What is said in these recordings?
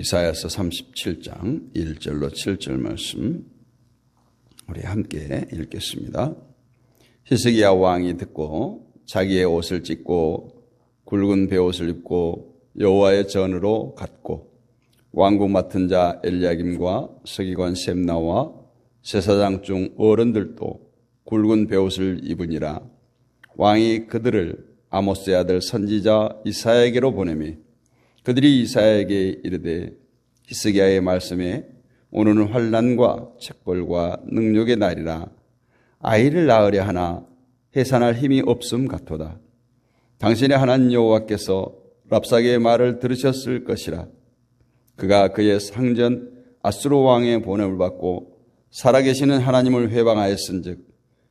이사야서 37장 1절로 7절 말씀 우리 함께 읽겠습니다. 히스기야 왕이 듣고 자기의 옷을 찢고 굵은 베옷을 입고 여호와의 전으로 갔고 왕국 맡은 자 엘리야김과 서기관 셈나와 제사장 중 어른들도 굵은 베옷을 입으니라. 왕이 그들을 아모스의 아들 선지자 이사야에게로 보내매 그들이 이사야에게 이르되 히스기야의 말씀에 오늘은 환난과 책벌과 능욕의 날이라. 아이를 낳으려 하나 해산할 힘이 없음 같도다. 당신의 하나님 여호와께서 랍사게의 말을 들으셨을 것이라. 그가 그의 상전 아수르 왕의 보냄을 받고 살아계시는 하나님을 회방하였은즉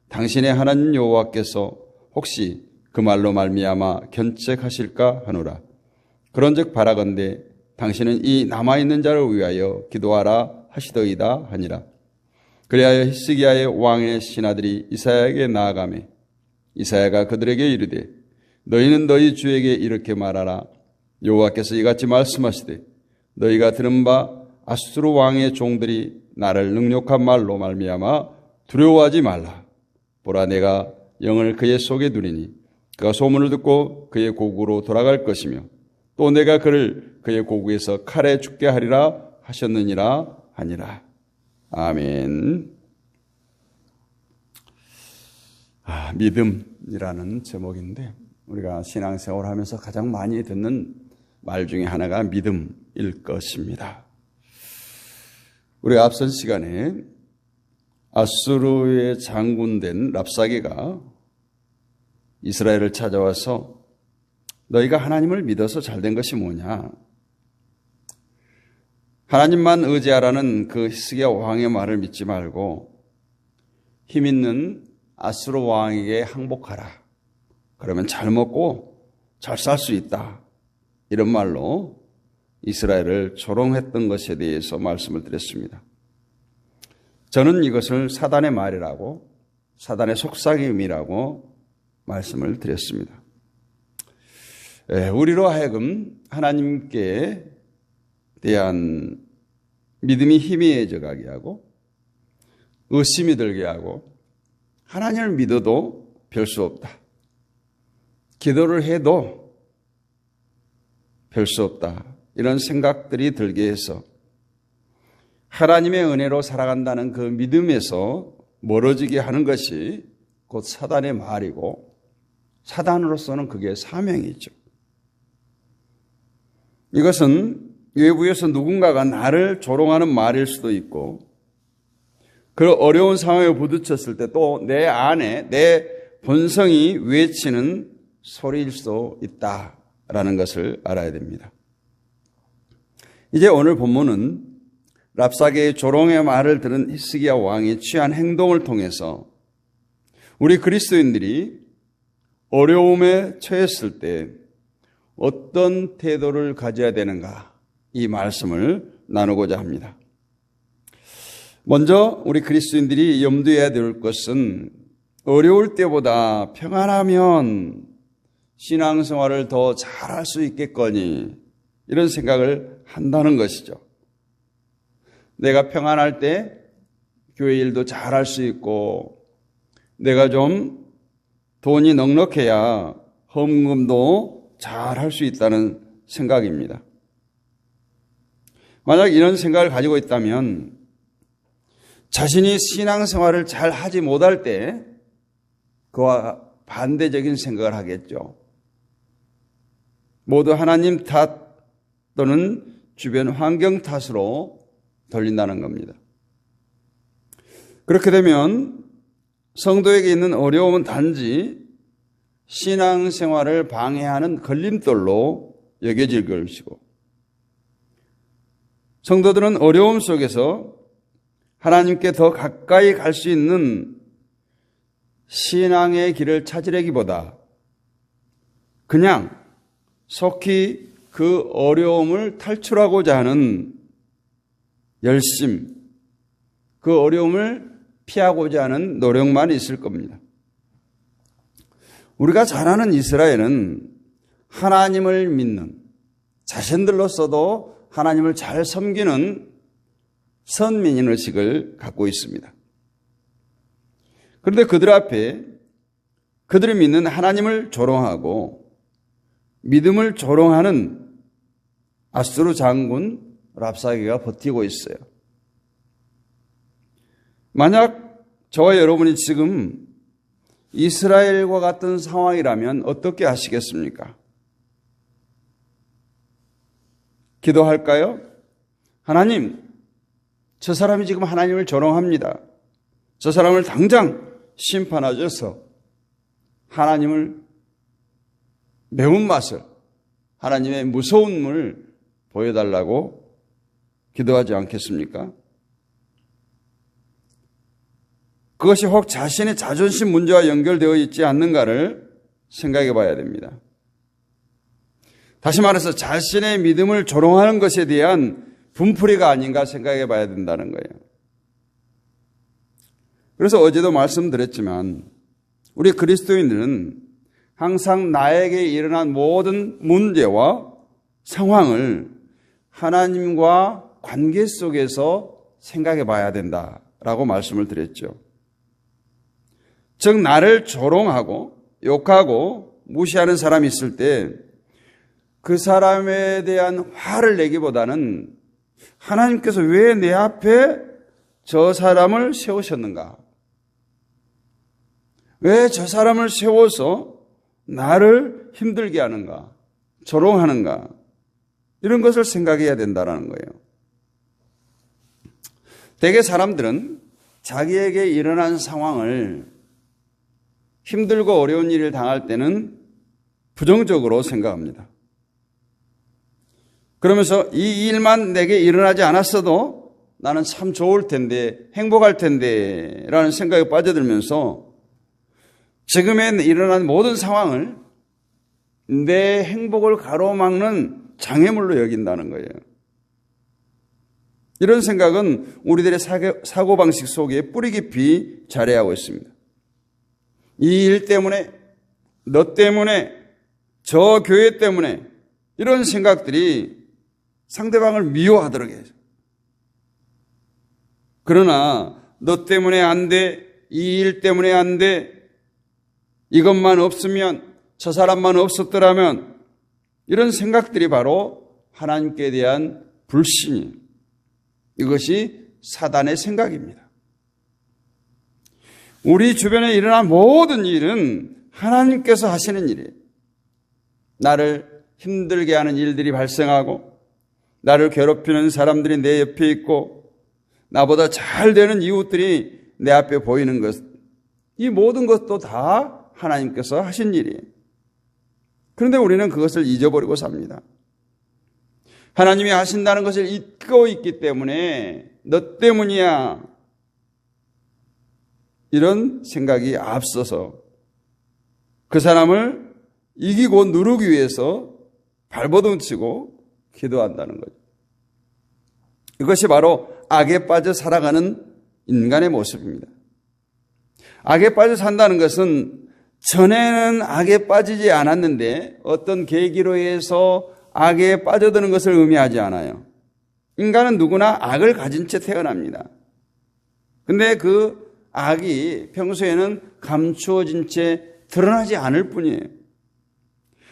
당신의 하나님 여호와께서 혹시 그 말로 말미암아 견책하실까 하노라. 그런즉 바라건대 당신은 이 남아있는 자를 위하여 기도하라 하시더이다 하니라. 그리하여 히스기야의 왕의 신하들이 이사야에게 나아가매 이사야가 그들에게 이르되 너희는 너희 주에게 이렇게 말하라. 여호와께서 이같이 말씀하시되 너희가 들은 바 아수르 왕의 종들이 나를 능욕한 말로 말미암아 두려워하지 말라. 보라, 내가 영을 그의 속에 두리니 그가 소문을 듣고 그의 고국으로 돌아갈 것이며 또 내가 그를 그의 고국에서 칼에 죽게 하리라 하셨느니라 하니라. 아멘. 믿음이라는 제목인데 우리가 신앙생활을 하면서 가장 많이 듣는 말 중에 하나가 믿음일 것입니다. 우리가 앞선 시간에 아수르의 장군된 랍사게가 이스라엘을 찾아와서 너희가 하나님을 믿어서 잘된 것이 뭐냐? 하나님만 의지하라는 그 히스기야 왕의 말을 믿지 말고 힘 있는 아수르 왕에게 항복하라. 그러면 잘 먹고 잘 살 수 있다. 이런 말로 이스라엘을 조롱했던 것에 대해서 말씀을 드렸습니다. 저는 이것을 사단의 말이라고, 사단의 속삭임이라고 말씀을 드렸습니다. 우리로 하여금 하나님께 대한 믿음이 희미해져 가게 하고 의심이 들게 하고 하나님을 믿어도 별 수 없다. 기도를 해도 별 수 없다. 이런 생각들이 들게 해서 하나님의 은혜로 살아간다는 그 믿음에서 멀어지게 하는 것이 곧 사단의 말이고 사단으로서는 그게 사명이죠. 이것은 외부에서 누군가가 나를 조롱하는 말일 수도 있고 그 어려운 상황에 부딪혔을 때 또 내 안에 내 본성이 외치는 소리일 수도 있다라는 것을 알아야 됩니다. 이제 오늘 본문은 랍사게의 조롱의 말을 들은 히스기야 왕이 취한 행동을 통해서 우리 그리스도인들이 어려움에 처했을 때 어떤 태도를 가져야 되는가 이 말씀을 나누고자 합니다. 먼저 우리 그리스도인들이 염두해야 될 것은 어려울 때보다 평안하면 신앙생활을 더 잘할 수 있겠거니 이런 생각을 한다는 것이죠. 내가 평안할 때 교회 일도 잘할 수 있고 내가 좀 돈이 넉넉해야 헌금도 잘할 수 있다는 생각입니다. 만약 이런 생각을 가지고 있다면 자신이 신앙생활을 잘 하지 못할 때 그와 반대적인 생각을 하겠죠. 모두 하나님 탓 또는 주변 환경 탓으로 돌린다는 겁니다. 그렇게 되면 성도에게 있는 어려움은 단지 신앙생활을 방해하는 걸림돌로 여겨질 것이고 성도들은 어려움 속에서 하나님께 더 가까이 갈 수 있는 신앙의 길을 찾으려기보다 그냥 속히 그 어려움을 탈출하고자 하는 열심, 그 어려움을 피하고자 하는 노력만 있을 겁니다. 우리가 잘 아는 이스라엘은 하나님을 믿는 자신들로서도 하나님을 잘 섬기는 선민인 의식을 갖고 있습니다. 그런데 그들 앞에 그들이 믿는 하나님을 조롱하고 믿음을 조롱하는 아수르 장군 랍사게가 버티고 있어요. 만약 저와 여러분이 지금 이스라엘과 같은 상황이라면 어떻게 하시겠습니까? 기도할까요? 하나님, 저 사람이 지금 하나님을 조롱합니다. 저 사람을 당장 심판하셔서 하나님을 매운맛을, 하나님의 무서움을 보여달라고 기도하지 않겠습니까? 그것이 혹 자신의 자존심 문제와 연결되어 있지 않는가를 생각해 봐야 됩니다. 다시 말해서 자신의 믿음을 조롱하는 것에 대한 분풀이가 아닌가 생각해 봐야 된다는 거예요. 그래서 어제도 말씀드렸지만 우리 그리스도인들은 항상 나에게 일어난 모든 문제와 상황을 하나님과 관계 속에서 생각해 봐야 된다라고 말씀을 드렸죠. 즉 나를 조롱하고 욕하고 무시하는 사람이 있을 때 그 사람에 대한 화를 내기보다는 하나님께서 왜 내 앞에 저 사람을 세우셨는가? 왜 저 사람을 세워서 나를 힘들게 하는가? 조롱하는가? 이런 것을 생각해야 된다는 거예요. 대개 사람들은 자기에게 일어난 상황을 힘들고 어려운 일을 당할 때는 부정적으로 생각합니다. 그러면서 이 일만 내게 일어나지 않았어도 나는 참 좋을 텐데, 행복할 텐데 라는 생각에 빠져들면서 지금에 일어난 모든 상황을 내 행복을 가로막는 장애물로 여긴다는 거예요. 이런 생각은 우리들의 사고방식 속에 뿌리 깊이 자리하고 있습니다. 이 일 때문에, 너 때문에, 저 교회 때문에 이런 생각들이 상대방을 미워하도록 해요. 그러나 너 때문에 안 돼, 이 일 때문에 안 돼, 이것만 없으면, 저 사람만 없었더라면 이런 생각들이 바로 하나님께 대한 불신이, 이것이 사단의 생각입니다. 우리 주변에 일어난 모든 일은 하나님께서 하시는 일이에요. 나를 힘들게 하는 일들이 발생하고 나를 괴롭히는 사람들이 내 옆에 있고 나보다 잘 되는 이웃들이 내 앞에 보이는 것, 이 모든 것도 다 하나님께서 하신 일이에요. 그런데 우리는 그것을 잊어버리고 삽니다. 하나님이 하신다는 것을 잊고 있기 때문에 너 때문이야, 이런 생각이 앞서서 그 사람을 이기고 누르기 위해서 발버둥 치고 기도한다는 거죠. 이것이 바로 악에 빠져 살아가는 인간의 모습입니다. 악에 빠져 산다는 것은 전에는 악에 빠지지 않았는데 어떤 계기로 해서 악에 빠져드는 것을 의미하지 않아요. 인간은 누구나 악을 가진 채 태어납니다. 근데 그 악이 평소에는 감추어진 채 드러나지 않을 뿐이에요.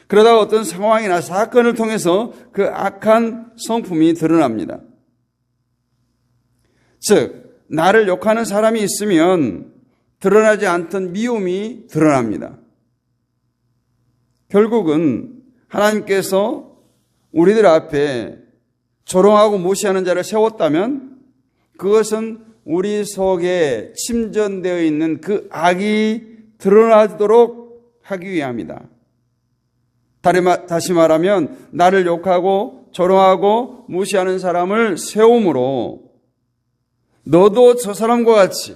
그러다가 어떤 상황이나 사건을 통해서 그 악한 성품이 드러납니다. 즉, 나를 욕하는 사람이 있으면 드러나지 않던 미움이 드러납니다. 결국은 하나님께서 우리들 앞에 조롱하고 무시하는 자를 세웠다면 그것은 우리 속에 침전되어 있는 그 악이 드러나도록 하기 위함이다. 다시 말하면 나를 욕하고 조롱하고 무시하는 사람을 세움으로 너도 저 사람과 같이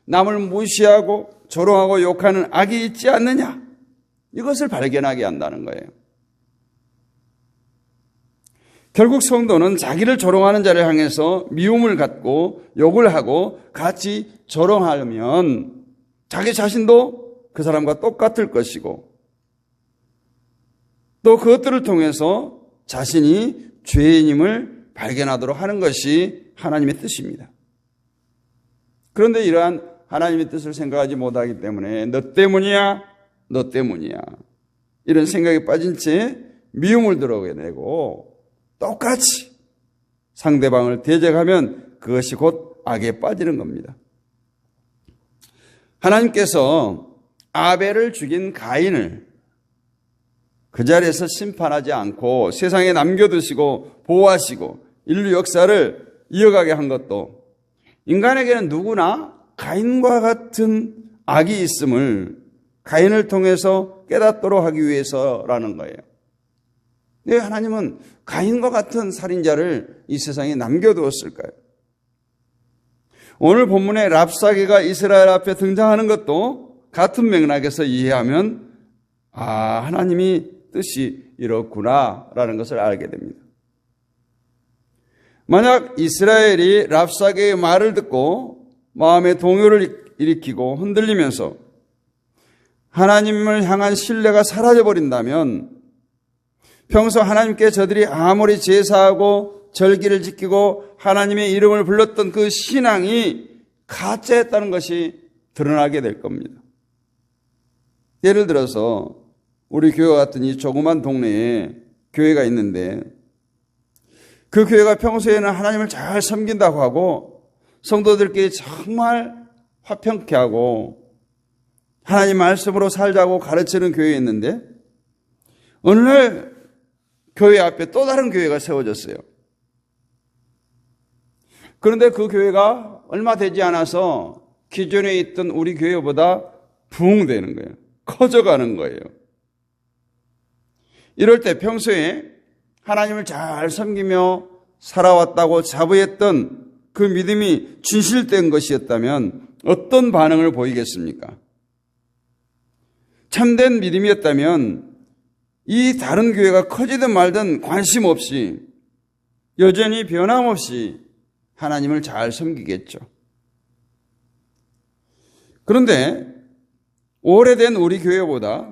남을 무시하고 조롱하고 욕하는 악이 있지 않느냐, 이것을 발견하게 한다는 거예요. 결국 성도는 자기를 조롱하는 자를 향해서 미움을 갖고 욕을 하고 같이 조롱하면 자기 자신도 그 사람과 똑같을 것이고 또 그것들을 통해서 자신이 죄인임을 발견하도록 하는 것이 하나님의 뜻입니다. 그런데 이러한 하나님의 뜻을 생각하지 못하기 때문에 너 때문이야, 너 때문이야 이런 생각에 빠진 채 미움을 들어오게 되고 똑같이 상대방을 대적하면 그것이 곧 악에 빠지는 겁니다. 하나님께서 아벨을 죽인 가인을 그 자리에서 심판하지 않고 세상에 남겨두시고 보호하시고 인류 역사를 이어가게 한 것도 인간에게는 누구나 가인과 같은 악이 있음을 가인을 통해서 깨닫도록 하기 위해서라는 거예요. 왜 하나님은 가인과 같은 살인자를 이 세상에 남겨두었을까요? 오늘 본문의 랍사게가 이스라엘 앞에 등장하는 것도 같은 맥락에서 이해하면 하나님이 뜻이 이렇구나라는 것을 알게 됩니다. 만약 이스라엘이 랍사게의 말을 듣고 마음의 동요를 일으키고 흔들리면서 하나님을 향한 신뢰가 사라져버린다면 평소 하나님께 저들이 아무리 제사하고 절기를 지키고 하나님의 이름을 불렀던 그 신앙이 가짜였다는 것이 드러나게 될 겁니다. 예를 들어서 우리 교회 같은 이 조그만 동네에 교회가 있는데 그 교회가 평소에는 하나님을 잘 섬긴다고 하고 성도들끼리 정말 화평케 하고 하나님 말씀으로 살자고 가르치는 교회였는데 어느 날 교회 앞에 또 다른 교회가 세워졌어요. 그런데 그 교회가 얼마 되지 않아서 기존에 있던 우리 교회보다 부흥되는 거예요. 커져가는 거예요. 이럴 때 평소에 하나님을 잘 섬기며 살아왔다고 자부했던 그 믿음이 진실된 것이었다면 어떤 반응을 보이겠습니까? 참된 믿음이었다면 이 다른 교회가 커지든 말든 관심 없이 여전히 변함없이 하나님을 잘 섬기겠죠. 그런데 오래된 우리 교회보다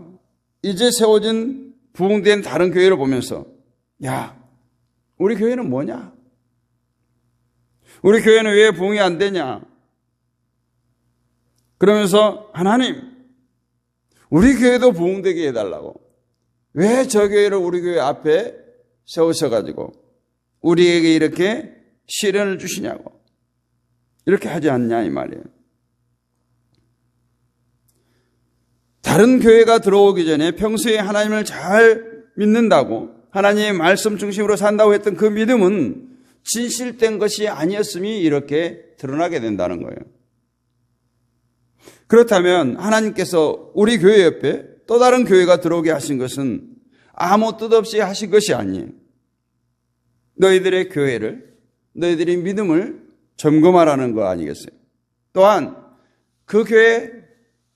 이제 세워진 부흥된 다른 교회를 보면서 야, 우리 교회는 뭐냐? 우리 교회는 왜 부흥이 안 되냐? 그러면서 하나님, 우리 교회도 부흥되게 해달라고. 왜 저 교회를 우리 교회 앞에 세우셔가지고 우리에게 이렇게 시련을 주시냐고. 이렇게 하지 않냐 이 말이에요. 다른 교회가 들어오기 전에 평소에 하나님을 잘 믿는다고 하나님의 말씀 중심으로 산다고 했던 그 믿음은 진실된 것이 아니었음이 이렇게 드러나게 된다는 거예요. 그렇다면 하나님께서 우리 교회 옆에 또 다른 교회가 들어오게 하신 것은 아무 뜻 없이 하신 것이 아니에요. 너희들의 교회를, 너희들의 믿음을 점검하라는 거 아니겠어요? 또한 그 교회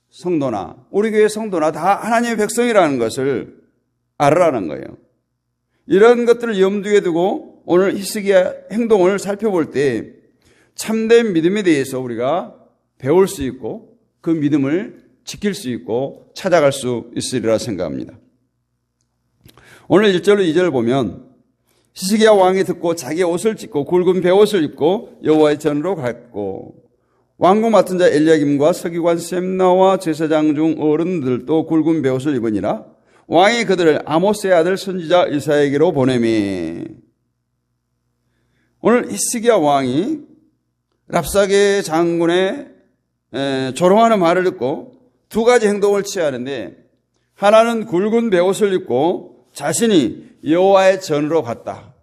성도나 우리 교회 성도나 다 하나님의 백성이라는 것을 알으라는 거예요. 이런 것들을 염두에 두고 오늘 히스기야 행동을 살펴볼 때 참된 믿음에 대해서 우리가 배울 수 있고 그 믿음을 지킬 수 있고 찾아갈 수 있으리라 생각합니다. 오늘 1절로 2절을 보면 히스기야 왕이 듣고 자기의 옷을 찢고 굵은 베옷을 입고 여호와의 전으로 갔고 왕궁 맡은 자 엘리야김과 서기관 셈나와 제사장 중 어른들도 굵은 베옷을 입으니라. 왕이 그들을 아모스의 아들 선지자 이사야에게로 보내매. 오늘 히스기야 왕이 랍사게 장군의 조롱하는 말을 듣고 두 가지 행동을 취하는데 하나는 굵은 베옷을 입고 자신이 여호와의 전으로 갔다.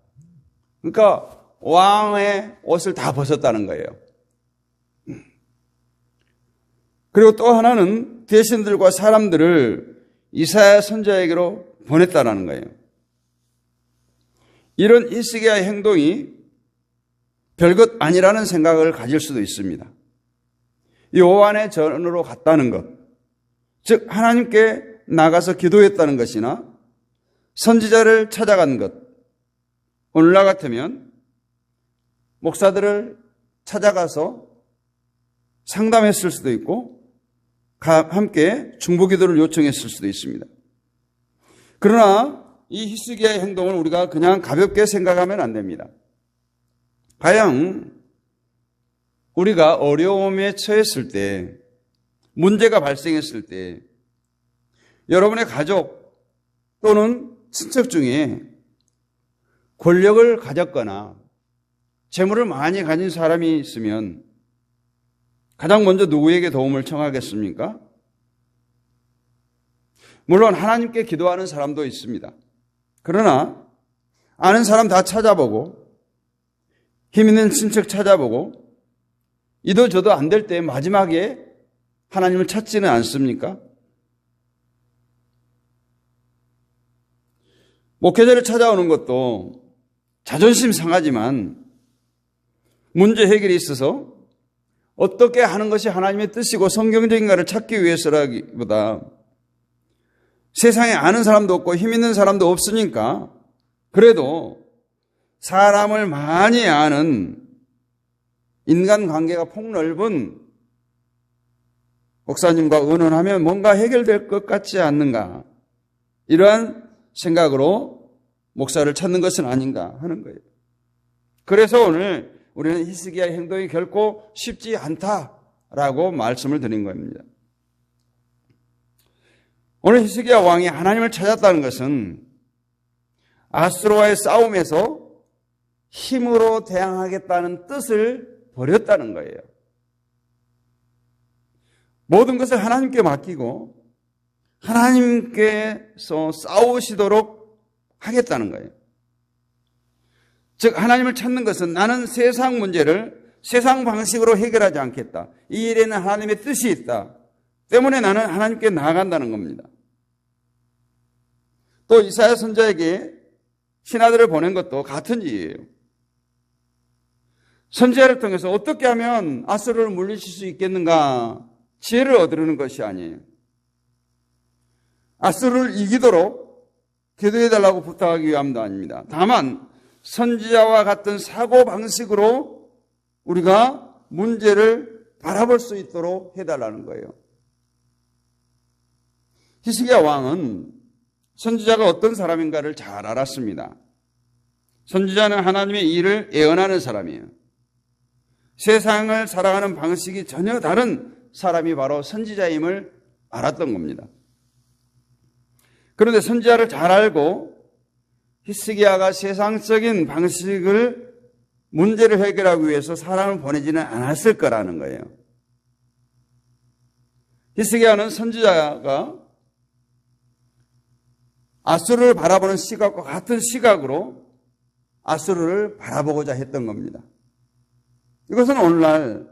그러니까 왕의 옷을 다 벗었다는 거예요. 그리고 또 하나는 대신들과 사람들을 이사야 선지자에게로 보냈다는 거예요. 이런 히스기야의 행동이 별것 아니라는 생각을 가질 수도 있습니다. 여호와의 전으로 갔다는 것, 즉 하나님께 나가서 기도했다는 것이나 선지자를 찾아간 것, 오늘날 같으면 목사들을 찾아가서 상담했을 수도 있고 함께 중보기도를 요청했을 수도 있습니다. 그러나 이 히스기야의 행동을 우리가 그냥 가볍게 생각하면 안 됩니다. 과연 우리가 어려움에 처했을 때, 문제가 발생했을 때 여러분의 가족 또는 친척 중에 권력을 가졌거나 재물을 많이 가진 사람이 있으면 가장 먼저 누구에게 도움을 청하겠습니까? 물론 하나님께 기도하는 사람도 있습니다. 그러나 아는 사람 다 찾아보고 힘 있는 친척 찾아보고 이도 저도 안 될 때 마지막에 하나님을 찾지는 않습니까? 목회자를 찾아오는 것도 자존심 상하지만 문제 해결이 있어서 어떻게 하는 것이 하나님의 뜻이고 성경적인가를 찾기 위해서라기보다 세상에 아는 사람도 없고 힘 있는 사람도 없으니까 그래도 사람을 많이 아는 인간관계가 폭넓은 목사님과 의논하면 뭔가 해결될 것 같지 않는가, 이러한 생각으로 목사를 찾는 것은 아닌가 하는 거예요. 그래서 오늘 우리는 히스기야의 행동이 결코 쉽지 않다라고 말씀을 드린 겁니다. 오늘 히스기야 왕이 하나님을 찾았다는 것은 아수르와의 싸움에서 힘으로 대항하겠다는 뜻을 버렸다는 거예요. 모든 것을 하나님께 맡기고 하나님께서 싸우시도록 하겠다는 거예요. 즉 하나님을 찾는 것은 나는 세상 문제를 세상 방식으로 해결하지 않겠다. 이 일에는 하나님의 뜻이 있다. 때문에 나는 하나님께 나아간다는 겁니다. 또 이사야 선지자에게 신하들을 보낸 것도 같은 이유예요. 선지자를 통해서 어떻게 하면 아수르를 물리칠 수 있겠는가 지혜를 얻으려는 것이 아니에요. 아수르를 이기도록 기도해달라고 부탁하기 위함도 아닙니다. 다만 선지자와 같은 사고방식으로 우리가 문제를 바라볼 수 있도록 해달라는 거예요. 히스기야 왕은 선지자가 어떤 사람인가를 잘 알았습니다. 선지자는 하나님의 일을 예언하는 사람이에요. 세상을 살아가는 방식이 전혀 다른 사람이 바로 선지자임을 알았던 겁니다. 그런데 선지자를 잘 알고 히스기야가 세상적인 방식을 문제를 해결하기 위해서 사람을 보내지는 않았을 거라는 거예요. 히스기야는 선지자가 아수르를 바라보는 시각과 같은 시각으로 아수르를 바라보고자 했던 겁니다. 이것은 오늘날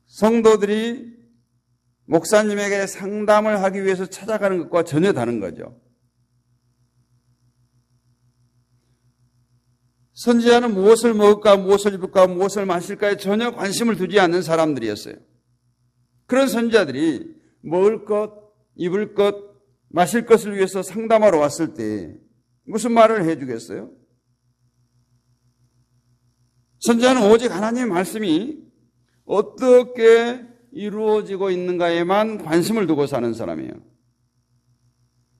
성도들이 목사님에게 상담을 하기 위해서 찾아가는 것과 전혀 다른 거죠. 선지자는 무엇을 먹을까, 무엇을 입을까, 무엇을 마실까에 전혀 관심을 두지 않는 사람들이었어요. 그런 선지자들이 먹을 것, 입을 것, 마실 것을 위해서 상담하러 왔을 때 무슨 말을 해주겠어요? 선지자는 오직 하나님의 말씀이 어떻게 이루어지고 있는가에만 관심을 두고 사는 사람이에요.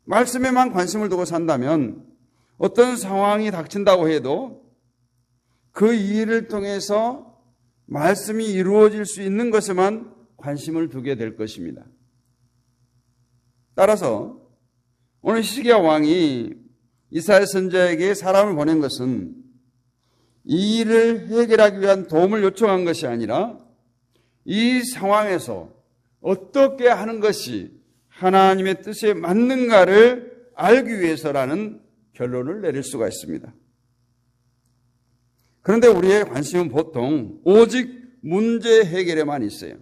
말씀에만 관심을 두고 산다면 어떤 상황이 닥친다고 해도 그 일을 통해서 말씀이 이루어질 수 있는 것에만 관심을 두게 될 것입니다. 따라서 오늘 히스기야 왕이 이사야 선지자에게 사람을 보낸 것은 이 일을 해결하기 위한 도움을 요청한 것이 아니라 이 상황에서 어떻게 하는 것이 하나님의 뜻에 맞는가를 알기 위해서라는 결론을 내릴 수가 있습니다. 그런데 우리의 관심은 보통 오직 문제 해결에만 있어요.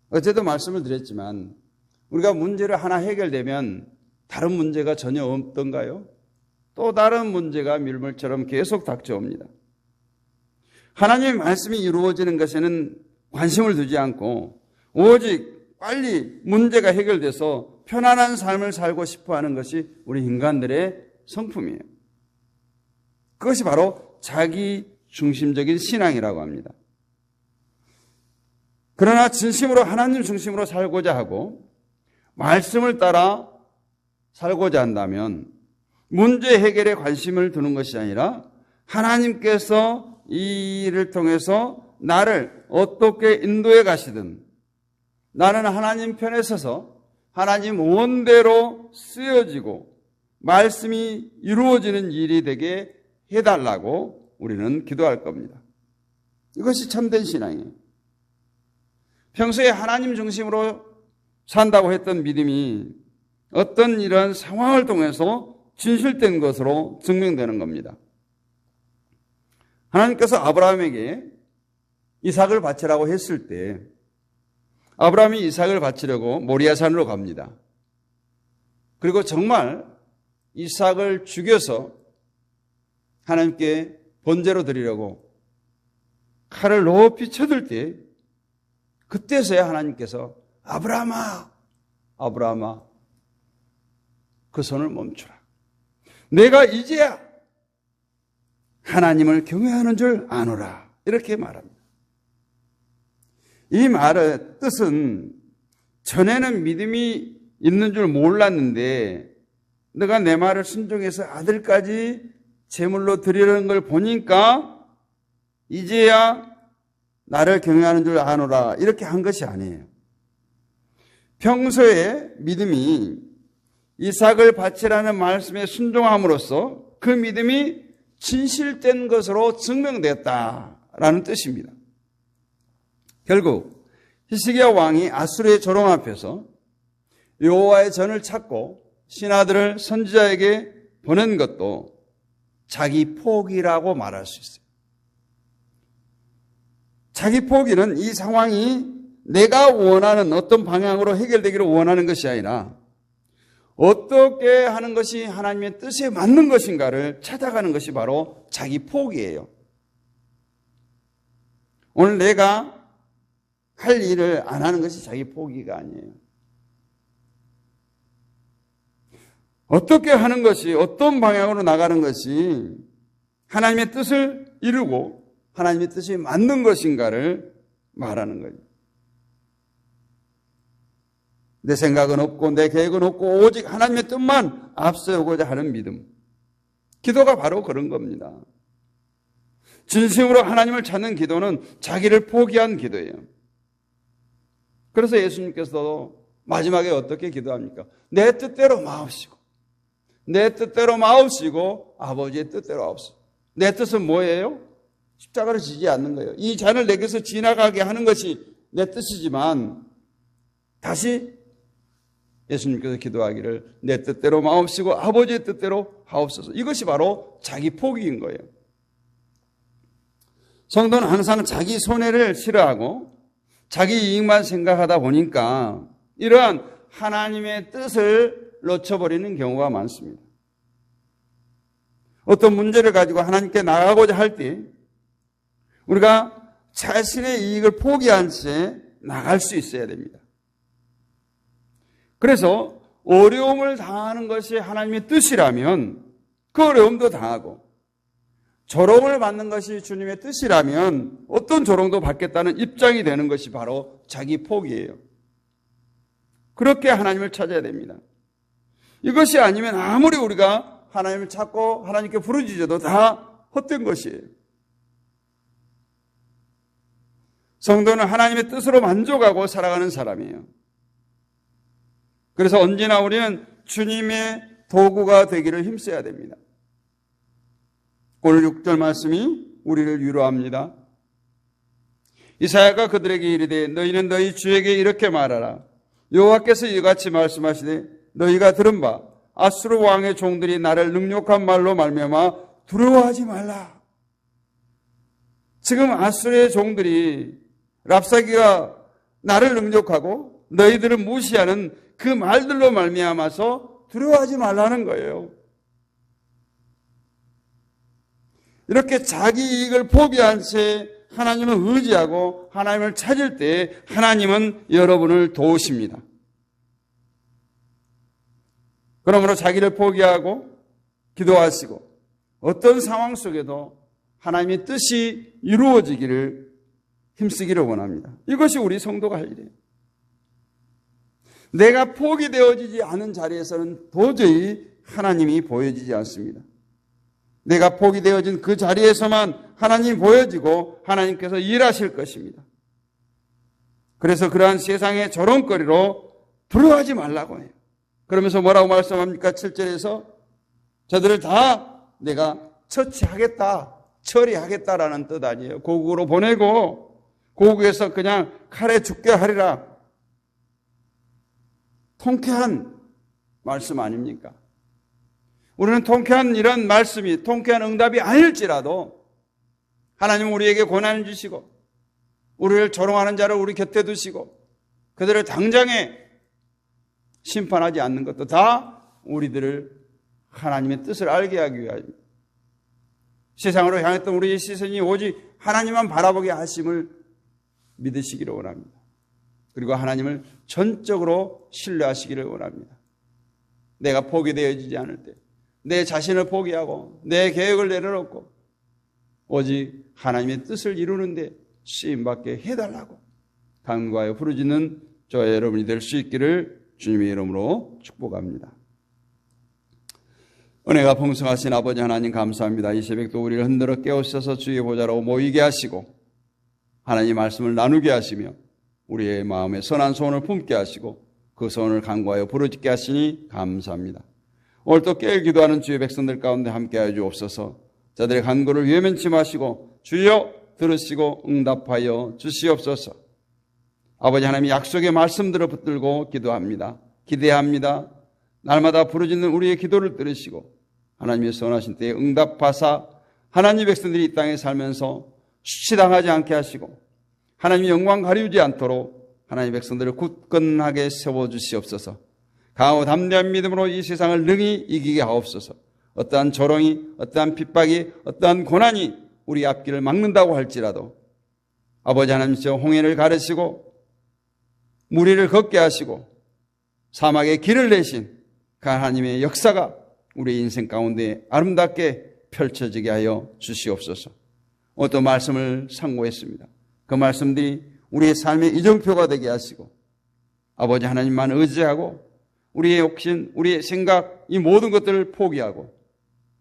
어제도 말씀을 드렸지만 우리가 문제를 하나 해결되면 다른 문제가 전혀 없던가요? 또 다른 문제가 밀물처럼 계속 닥쳐옵니다. 하나님의 말씀이 이루어지는 것에는 관심을 두지 않고 오직 빨리 문제가 해결돼서 편안한 삶을 살고 싶어하는 것이 우리 인간들의 성품이에요. 그것이 바로 자기 중심적인 신앙이라고 합니다. 그러나 진심으로 하나님 중심으로 살고자 하고 말씀을 따라 살고자 한다면 문제 해결에 관심을 두는 것이 아니라 하나님께서 이 일을 통해서 나를 어떻게 인도해 가시든 나는 하나님 편에 서서 하나님 원대로 쓰여지고 말씀이 이루어지는 일이 되게 해달라고 우리는 기도할 겁니다. 이것이 참된 신앙이에요. 평소에 하나님 중심으로 산다고 했던 믿음이 어떤 이런 상황을 통해서 진실된 것으로 증명되는 겁니다. 하나님께서 아브라함에게 이삭을 바치라고 했을 때 아브라함이 이삭을 바치려고 모리아산으로 갑니다. 그리고 정말 이삭을 죽여서 하나님께 번제로 드리려고 칼을 높이 쳐들 때 그때서야 하나님께서 아브라함아, 아브라함아, 그 손을 멈추라. 내가 이제야 하나님을 경외하는 줄 아노라. 이렇게 말합니다. 이 말의 뜻은 전에는 믿음이 있는 줄 몰랐는데 내가 내 말을 순종해서 아들까지 제물로 드리려는 걸 보니까 이제야 나를 경외하는 줄 아노라. 이렇게 한 것이 아니에요. 평소에 믿음이 이삭을 바치라는 말씀에 순종함으로써 그 믿음이 진실된 것으로 증명되었다라는 뜻입니다. 결국 히스기야 왕이 아수르의 조롱 앞에서 여호와의 전을 찾고 신하들을 선지자에게 보낸 것도 자기 포기라고 말할 수 있어요. 자기 포기는 이 상황이 내가 원하는 어떤 방향으로 해결되기를 원하는 것이 아니라 어떻게 하는 것이 하나님의 뜻에 맞는 것인가를 찾아가는 것이 바로 자기 포기예요. 오늘 내가 할 일을 안 하는 것이 자기 포기가 아니에요. 어떻게 하는 것이, 어떤 방향으로 나가는 것이 하나님의 뜻을 이루고 하나님의 뜻이 맞는 것인가를 말하는 거예요. 내 생각은 없고 내 계획은 없고 오직 하나님의 뜻만 앞세우고자 하는 믿음. 기도가 바로 그런 겁니다. 진심으로 하나님을 찾는 기도는 자기를 포기한 기도예요. 그래서 예수님께서도 마지막에 어떻게 기도합니까? 내 뜻대로 마옵시고 내 뜻대로 마옵시고 아버지의 뜻대로 하옵소서. 내 뜻은 뭐예요? 십자가를 지지 않는 거예요. 이 잔을 내게서 지나가게 하는 것이 내 뜻이지만 다시 예수님께서 기도하기를 내 뜻대로 마옵시고 아버지의 뜻대로 하옵소서. 이것이 바로 자기 포기인 거예요. 성도는 항상 자기 손해를 싫어하고 자기 이익만 생각하다 보니까 이러한 하나님의 뜻을 놓쳐버리는 경우가 많습니다. 어떤 문제를 가지고 하나님께 나가고자 할 때 우리가 자신의 이익을 포기한 채 나갈 수 있어야 됩니다. 그래서 어려움을 당하는 것이 하나님의 뜻이라면 그 어려움도 당하고 조롱을 받는 것이 주님의 뜻이라면 어떤 조롱도 받겠다는 입장이 되는 것이 바로 자기 포기예요. 그렇게 하나님을 찾아야 됩니다. 이것이 아니면 아무리 우리가 하나님을 찾고 하나님께 부르짖어도 다 헛된 것이에요. 성도는 하나님의 뜻으로 만족하고 살아가는 사람이에요. 그래서 언제나 우리는 주님의 도구가 되기를 힘써야 됩니다. 오늘 6절 말씀이 우리를 위로합니다. 이사야가 그들에게 이르되 너희는 너희 주에게 이렇게 말하라. 여호와께서 이같이 말씀하시되 너희가 들은 바 아수르 왕의 종들이 나를 능욕한 말로 말미암아 두려워하지 말라. 지금 아수르의 종들이 랍사기가 나를 능욕하고 너희들을 무시하는 그 말들로 말미암아서 두려워하지 말라는 거예요. 이렇게 자기 이익을 포기한 채 하나님을 의지하고 하나님을 찾을 때 하나님은 여러분을 도우십니다. 그러므로 자기를 포기하고 기도하시고 어떤 상황 속에도 하나님의 뜻이 이루어지기를 힘쓰기를 원합니다. 이것이 우리 성도가 할 일이에요. 내가 포기되어지지 않은 자리에서는 도저히 하나님이 보여지지 않습니다. 내가 포기되어진 그 자리에서만 하나님이 보여지고 하나님께서 일하실 것입니다. 그래서 그러한 세상의 조롱거리로 들어가지 말라고 해요. 그러면서 뭐라고 말씀합니까? 7절에서 저들을 다 내가 처치하겠다, 처리하겠다라는 뜻 아니에요. 고국으로 보내고 고국에서 그냥 칼에 죽게 하리라. 통쾌한 말씀 아닙니까? 우리는 통쾌한 이런 말씀이 통쾌한 응답이 아닐지라도 하나님은 우리에게 고난을 주시고 우리를 조롱하는 자를 우리 곁에 두시고 그들을 당장에 심판하지 않는 것도 다 우리들을 하나님의 뜻을 알게 하기 위함입니다. 세상으로 향했던 우리의 시선이 오직 하나님만 바라보게 하심을 믿으시기를 원합니다. 그리고 하나님을 전적으로 신뢰하시기를 원합니다. 내가 포기되어지지 않을 때 내 자신을 포기하고 내 계획을 내려놓고 오직 하나님의 뜻을 이루는데 쓰임받게 해달라고 간구하여 부르짖는 저와 여러분이 될 수 있기를 주님의 이름으로 축복합니다. 은혜가 풍성하신 아버지 하나님 감사합니다. 이 새벽도 우리를 흔들어 깨우셔서 주의 보좌로 모이게 하시고 하나님 말씀을 나누게 하시며 우리의 마음에 선한 소원을 품게 하시고 그 소원을 간구하여 부르짖게 하시니 감사합니다. 오늘 또 깨어 기도하는 주의 백성들 가운데 함께하여 주옵소서. 자들의 간구를 외면치 마시고 주여 들으시고 응답하여 주시옵소서. 아버지 하나님 약속의 말씀들을 붙들고 기도합니다. 기대합니다. 날마다 부르짖는 우리의 기도를 들으시고 하나님의 선하신 때에 응답하사 하나님의 백성들이 이 땅에 살면서 수치당하지 않게 하시고 하나님의 영광 가리우지 않도록 하나님의 백성들을 굳건하게 세워주시옵소서. 강하고 담대한 믿음으로 이 세상을 능히 이기게 하옵소서. 어떠한 조롱이, 어떠한 핍박이, 어떠한 고난이 우리 앞길을 막는다고 할지라도 아버지 하나님께서 홍해를 가르시고 무리를 걷게 하시고 사막에 길을 내신 그 하나님의 역사가 우리 인생 가운데 아름답게 펼쳐지게 하여 주시옵소서. 어떤 말씀을 상고했습니다. 그 말씀들이 우리의 삶의 이정표가 되게 하시고 아버지 하나님만 의지하고 우리의 욕심, 우리의 생각 이 모든 것들을 포기하고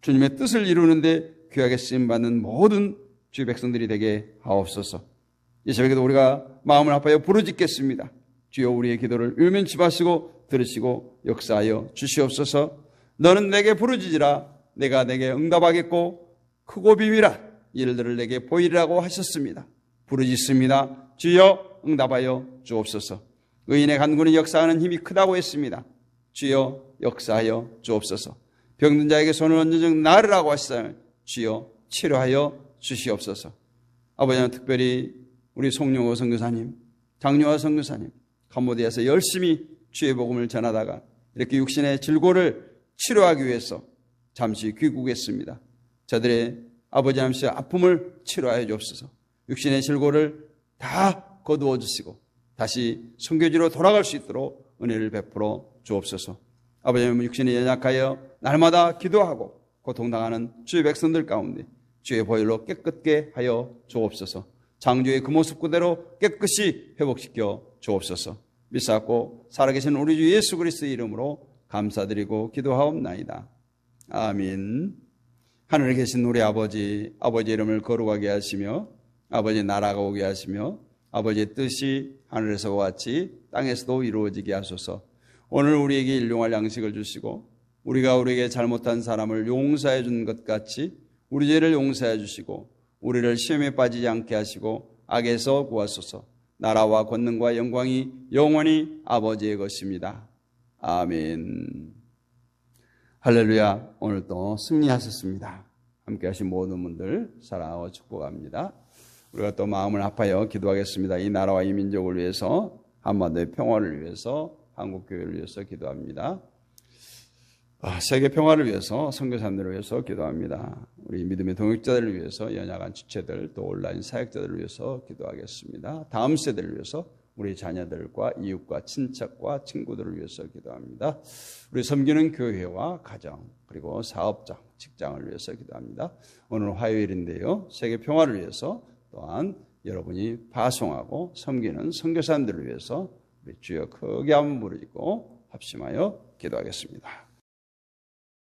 주님의 뜻을 이루는데 귀하게 쓰임받는 모든 주의 백성들이 되게 하옵소서. 이 새벽에도 우리가 마음을 합하여 부르짖겠습니다. 주여 우리의 기도를 외면치 마시고 들으시고 역사하여 주시옵소서. 너는 내게 부르짖으라 내가 내게 응답하겠고 크고 비밀한 일들을 내게 보이리라고 하셨습니다. 부르짖습니다. 주여 응답하여 주옵소서. 의인의 간구는 역사하는 힘이 크다고 했습니다. 주여 역사하여 주옵소서. 병든 자에게 손을 얹은 즉 나으라고 하시사오니 주여 치료하여 주시옵소서. 아버지는 특별히 우리 송영호 선교사님, 장요화 선교사님 캄보디아에서 열심히 주의 복음을 전하다가 이렇게 육신의 질고를 치료하기 위해서 잠시 귀국했습니다. 저들의 아버지 하나님의 아픔을 치료하여 주옵소서. 육신의 질고를 다 거두어 주시고 다시 선교지로 돌아갈 수 있도록 은혜를 베풀어 주옵소서. 아버지 하나님 육신이 연약하여 날마다 기도하고 고통당하는 주의 백성들 가운데 주의 보혈로 깨끗게 하여 주옵소서. 창조의 그 모습 그대로 깨끗이 회복시켜 주옵소서. 믿사옵고 살아계신 우리 주 예수 그리스도의 이름으로 감사드리고 기도하옵나이다. 아멘. 하늘에 계신 우리 아버지 이름을 거룩하게 하시며 아버지 나라가 오게 하시며 아버지의 뜻이 하늘에서와 같이 땅에서도 이루어지게 하소서. 오늘 우리에게 일용할 양식을 주시고 우리가 우리에게 잘못한 사람을 용서해 준 것 같이 우리 죄를 용서해 주시고 우리를 시험에 빠지지 않게 하시고 악에서 구하소서. 나라와 권능과 영광이 영원히 아버지의 것입니다. 아멘. 할렐루야. 오늘도 승리하셨습니다. 함께 하신 모든 분들 사랑하고 축복합니다. 우리가 또 마음을 합하여 기도하겠습니다. 이 나라와 이 민족을 위해서, 한반도의 평화를 위해서, 한국교회를 위해서 기도합니다. 세계 평화를 위해서, 선교사님들을 위해서 기도합니다. 우리 믿음의 동역자들을 위해서, 연약한 지체들, 또 온라인 사역자들을 위해서 기도하겠습니다. 다음 세대를 위해서, 우리 자녀들과 이웃과 친척과 친구들을 위해서 기도합니다. 우리 섬기는 교회와 가정, 그리고 사업장, 직장을 위해서 기도합니다. 오늘 화요일인데요. 세계 평화를 위해서 또한 여러분이 파송하고 섬기는 선교사님들을 위해서 우리 주여 크게 한번 부르짖고 합심하여 기도하겠습니다.